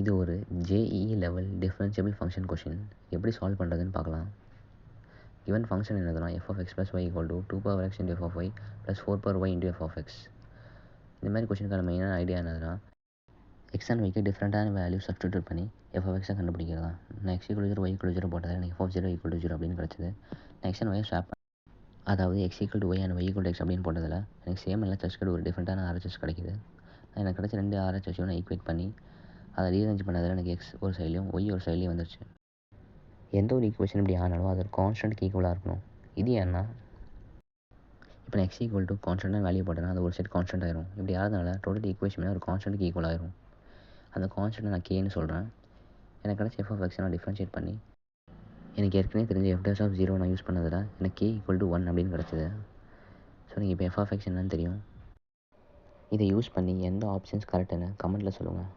இது ஒரு JEE level differentiable function question. எப்படி சால்வ் பண்ணுறதுன்னு பார்க்கலாம். given ஃபங்க்ஷன் என்னதுன்னா f of x plus y equal to 2 power x into f of y plus 4 power y into f of x. இந்த மாதிரி கொஷினுக்கான மெயினான idea என்னதுன்னா எக்ஸ் அண்ட் ஒய்க்கு டிஃப்ரெண்ட்டான வேல்யூ சப்ஸ்டியூட் பண்ணி எஃப் ஆஃப் எக்ஸை கண்டுபிடிக்கிறதா. நான் x equal to 0 y equal to 0 போட்டது எனக்கு f of 0 equal to 0 அப்படின்னு கிடச்சிது. நான் x and y ஸ்வாப் அதாவது x equal to y and y equal to x அப்படின்னு போட்டதில் எனக்கு சேம் எல்லாம் சர்ச் ஒரு டிஃப்ரெண்ட்டான RHS கிடைக்குது. எனக்கு கிடச்ச 2 RHSையும் நான் ஈக்குவேட் பண்ணி அதை ரீஅரேஞ்ச் பண்ணதில் எனக்கு x ஒரு சைட்லையும் y ஒரு சைட்லையும் வந்துருச்சு. எந்த ஒரு ஈக்குவேஷன் இப்படி ஆனாலும் அது ஒரு கான்ஸ்டன்ட்க்கு ஈக்குவலாக இருக்கணும். இது ஏன்னா இப்போ நான் x equal to கான்ஸ்டன்ட்டாக வேல்யூ போட்டேன்னா அது ஒரு செட் கான்ஸ்டன்ட் ஆயிரும். இப்படி ஆகிறதுனால டோட்டல் ஈக்குவேஷன் ஒரு கான்ஸ்டன்ட்க்கு ஈக்குவல் ஆயிரும். அந்த கான்ஸ்டன்ட்டை நான் கேன்னு சொல்கிறேன். எனக்கு கிடச்ச f of x நான் டிஃப்ரென்ஷியேட் பண்ணி எனக்கு ஏற்கனவே தெரிஞ்ச f dash of 0 நான் யூஸ் பண்ணதில் எனக்கு k equal to 1 அப்படின்னு கிடச்சிது. ஸோ நீங்கள் இப்போ f of x என்னன்னு தெரியும். இதை யூஸ் பண்ணி எந்த ஆப்ஷன்ஸ் கரெக்டுன்னு கமெண்ட்டில் சொல்லுங்கள்.